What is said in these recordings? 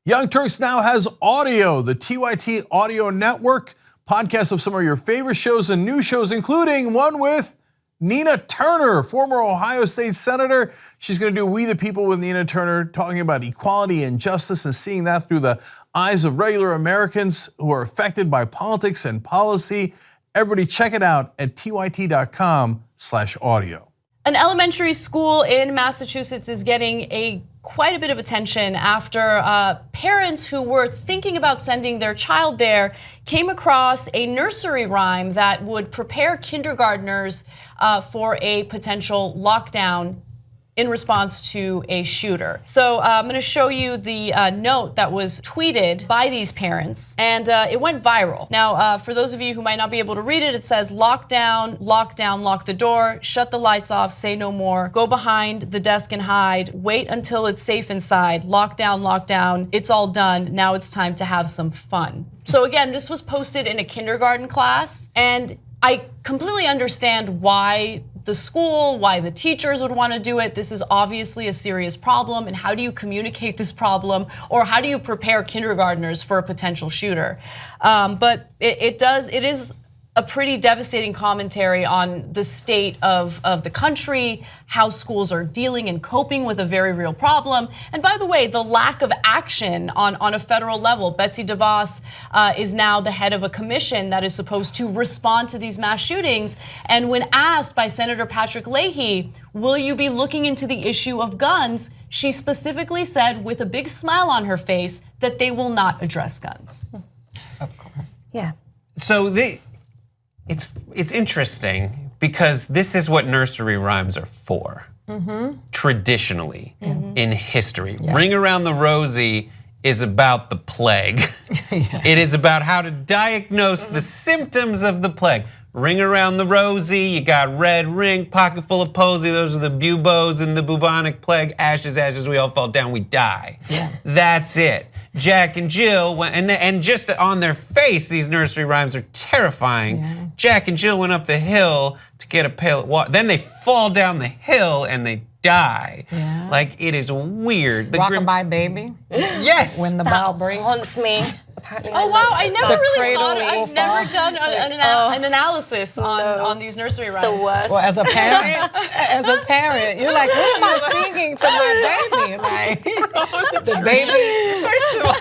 Young Turks now has audio, the TYT Audio Network, podcasts of some of your favorite shows and new shows, including one with Nina Turner, former Ohio State Senator. She's going to do We the People with Nina Turner, talking about equality and justice and seeing that through the eyes of regular Americans who are affected by politics and policy. Everybody check it out at tyt.com/audio. An elementary school in Massachusetts is getting quite a bit of attention after parents who were thinking about sending their child there came across a nursery rhyme that would prepare kindergartners for a potential lockdown in response to a shooter. So I'm gonna show you the note that was tweeted by these parents, and it went viral. Now, for those of you who might not be able to read it, it says, lockdown, lockdown, lock the door, shut the lights off, say no more, go behind the desk and hide, wait until it's safe inside, lockdown, lockdown, it's all done, now it's time to have some fun. So again, this was posted in a kindergarten class, and I completely understand why the school, why the teachers would want to do it. This is obviously a serious problem, and how do you communicate this problem, or how do you prepare kindergartners for a potential shooter? But it is a pretty devastating commentary on the state of the country, how schools are dealing and coping with a very real problem. And by the way, the lack of action on a federal level. Betsy DeVos is now the head of a commission that is supposed to respond to these mass shootings. And when asked by Senator Patrick Leahy, will you be looking into the issue of guns? She specifically said with a big smile on her face that they will not address guns. Of course. Yeah. So it's interesting because this is what nursery rhymes are for. Traditionally, in history. Yes. Ring Around the Rosie is about the plague. It is about how to diagnose the symptoms of the plague. Ring around the rosy, you got red ring, pocket full of posy, those are the buboes and the bubonic plague. Ashes, ashes, we all fall down, we die. Yeah. That's it. Jack and Jill went, and just on their face, these nursery rhymes are terrifying. Yeah. Jack and Jill went up the hill to get a pail of water. Then they fall down the hill and they die. Yeah. Like, it is weird. Rockabye Baby. Yes. When the bow breaks. Haunts me. Oh wow, I never really thought, I've never done an analysis on these nursery rhymes. The worst. Well, as a parent, you're like, what am I singing to my baby? Like, the baby. First of all,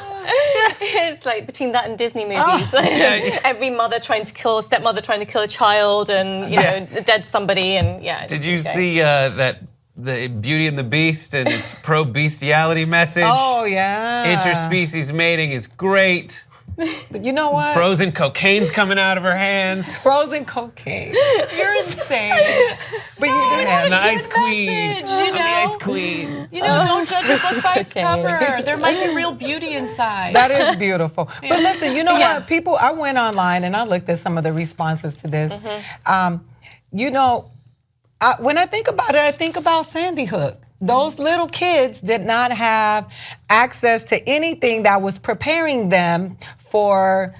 it's like between that and Disney movies. Every mother trying to kill, stepmother trying to kill a child, and you know, dead somebody, and yeah. Did you see that? The Beauty and the Beast and its pro-bestiality message. Oh, yeah. Interspecies mating is great. But you know what? Frozen cocaine's coming out of her hands. Frozen cocaine. You're insane. But you yeah, the Ice Queen. Message, I'm the Ice Queen. You know, don't judge a book by its cover. There might be real beauty inside. That is beautiful. But listen, you know what? People, I went online and I looked at some of the responses to this. You know, when I think about it, I think about Sandy Hook. Those little kids did not have access to anything that was preparing them for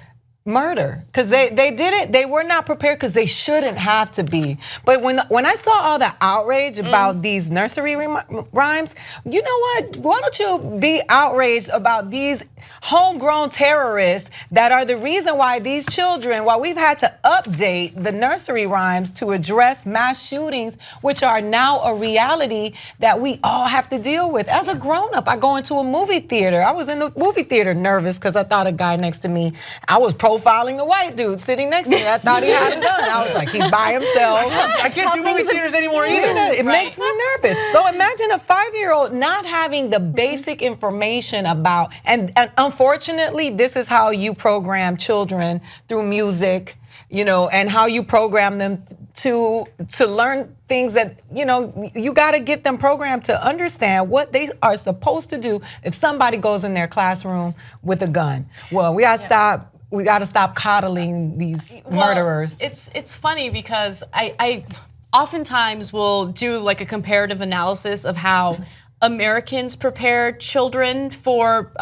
murder, because they were not prepared, because they shouldn't have to be. But when I saw all the outrage about these nursery rhymes, you know what? Why don't you be outraged about these homegrown terrorists that are the reason why these children, why we've had to update the nursery rhymes to address mass shootings, which are now a reality that we all have to deal with. As a grown-up, I go into a movie theater. I was in the movie theater nervous because I thought a guy next to me, I was profiling a white dude sitting next to me. I thought he had a gun. I was like, he's by himself. I can't do movie theaters anymore either. It makes me nervous. So imagine a 5-year-old not having the basic information about, and unfortunately, this is how you program children through music, you know, and how you program them to learn things that, you know, you got to get them programmed to understand what they are supposed to do if somebody goes in their classroom with a gun. Well, we got to stop. We got to stop coddling these murderers. It's funny because I oftentimes will do like a comparative analysis of how Americans prepare children for,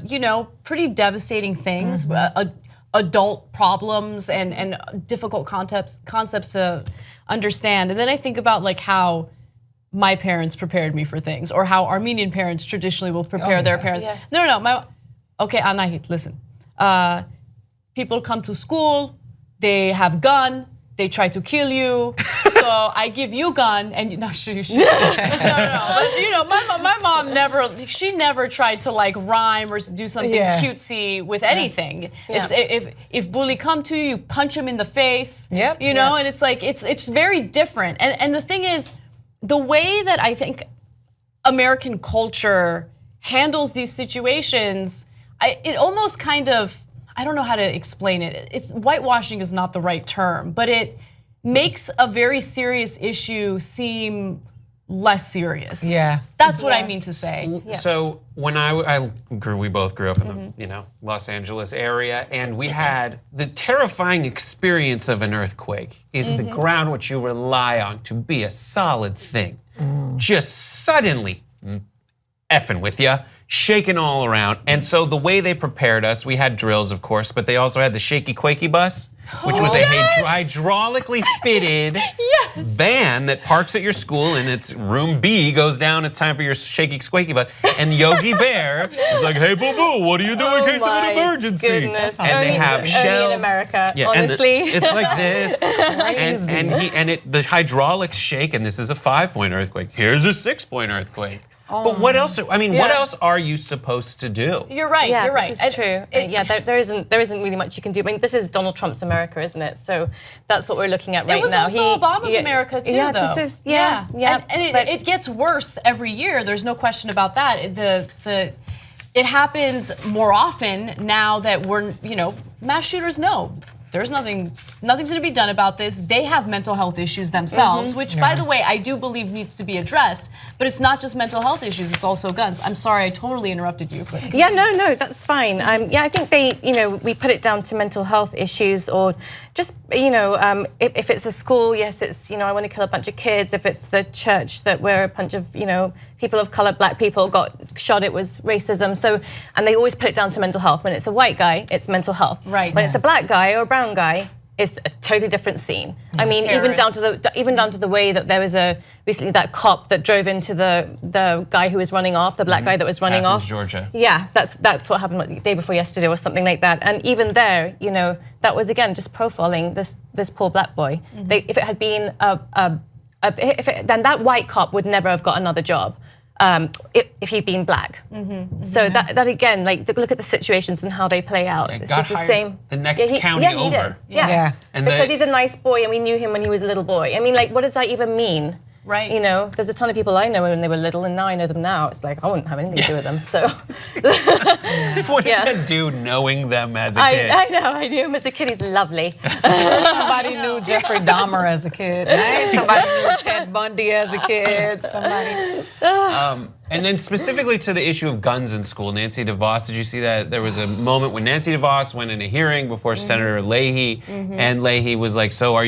you know, pretty devastating things, adult problems and difficult concepts to understand. And then I think about like how my parents prepared me for things, or how Armenian parents traditionally will prepare their parents. Yes. No. Okay, Anahit, listen. People come to school, they have gun, they try to kill you. So I give you gun, and no. But my mom never tried to like rhyme or do something cutesy with anything. Yeah. If bully come to you, you punch him in the face. Yep. And it's like it's very different. And the thing is, the way that I think American culture handles these situations, it almost kind of, I don't know how to explain it. It's whitewashing is not the right term, but it makes a very serious issue seem less serious. Yeah. That's what I mean to say. Yeah. So when we both grew up in the Los Angeles area, and we had the terrifying experience of an earthquake is the ground which you rely on to be a solid thing. Just suddenly effing with you, shaking all around. And so the way they prepared us, we had drills, of course, but they also had the shaky quakey bus, which was a hydraulically fitted van that parks at your school, and it's room B goes down. It's time for your shaky squeaky bus. And Yogi Bear is like, hey, boo-boo, what do you do in case of an emergency? Goodness. And they have shells. Only in America, yeah, honestly. And it's like this. The hydraulics shake, and this is a 5-point earthquake. Here's a 6-point earthquake. But what else? I mean, what else are you supposed to do? You're right. Yeah, you're right. This is true. There isn't really much you can do. I mean, this is Donald Trump's America, isn't it? So that's what we're looking at right now. It was also Obama's America too, yeah, though. This is And it gets worse every year. There's no question about that. It happens more often now that we're mass shooters know. There's nothing's going to be done about this. They have mental health issues themselves, which, by the way, I do believe needs to be addressed. But it's not just mental health issues; it's also guns. I'm sorry, I totally interrupted you. But yeah, no, that's fine. I think we put it down to mental health issues, or just, if it's a school, yes, it's, I want to kill a bunch of kids. If it's the church that where a bunch of, people of color, black people got shot, it was racism. So, and they always put it down to mental health. When it's a white guy, it's mental health. Right. When it's a black guy or a brown guy, it's a totally different scene. I mean, even down to the way that there was recently that cop that drove into the guy who was running off, the black guy that was running off. Georgia. Yeah, that's what happened the day before yesterday or something like that. And even there, that was again just profiling this poor black boy. If it had been then that white cop would never have got another job. If he'd been black. So that again, like look at the situations and how they play out. It's just the same. The next county he over. Did. Yeah. And because he's a nice boy and we knew him when he was a little boy. I mean, like, what does that even mean? Right. There's a ton of people I know when they were little, and now I know them now. It's like I wouldn't have anything to do with them. So. What did that do knowing them as a kid? I know. I knew him as a kid. He's lovely. Somebody knew Jeffrey Dahmer as a kid, right? Somebody knew Ted Bundy as a kid. And then specifically to the issue of guns in school, Nancy DeVos, did you see that? There was a moment when Nancy DeVos went in a hearing before Senator Leahy, and Leahy was like, so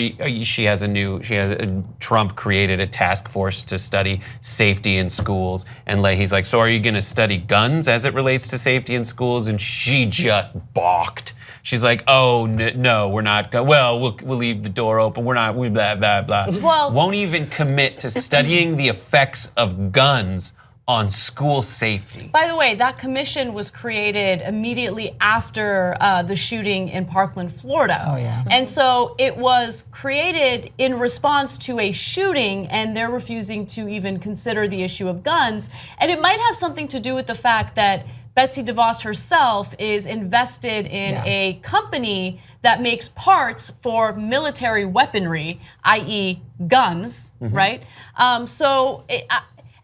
Trump created a task force to study safety in schools. And Leahy's like, so are you gonna study guns as it relates to safety in schools? And she just balked. She's like, oh, no, we're not going, we'll leave the door open. We blah, blah, blah. Well, won't even commit to studying the effects of guns on school safety. By the way, that commission was created immediately after the shooting in Parkland, Florida. Oh, yeah. And so it was created in response to a shooting, and they're refusing to even consider the issue of guns. And it might have something to do with the fact that Betsy DeVos herself is invested in a company that makes parts for military weaponry, i.e. guns, right?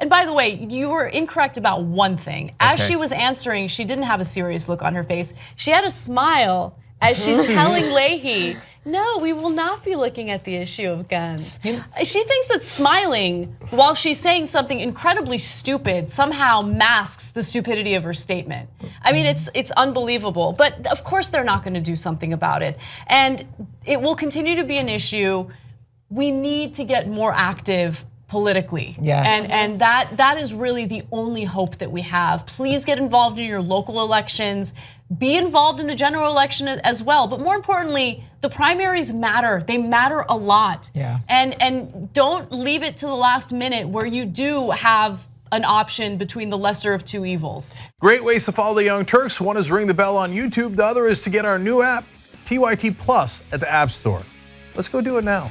And by the way, you were incorrect about one thing. As she was answering, she didn't have a serious look on her face. She had a smile as she's telling Leahy, no, we will not be looking at the issue of guns. She thinks that smiling while she's saying something incredibly stupid somehow masks the stupidity of her statement. I mean, it's unbelievable. But of course they're not going to do something about it. And it will continue to be an issue. We need to get more active politically. Yes. And that is really the only hope that we have. Please get involved in your local elections. Be involved in the general election as well. But more importantly, the primaries matter. They matter a lot. Yeah. And don't leave it to the last minute where you do have an option between the lesser of two evils. Great ways to follow the Young Turks. One is ring the bell on YouTube. The other is to get our new app, TYT Plus, at the App Store. Let's go do it now.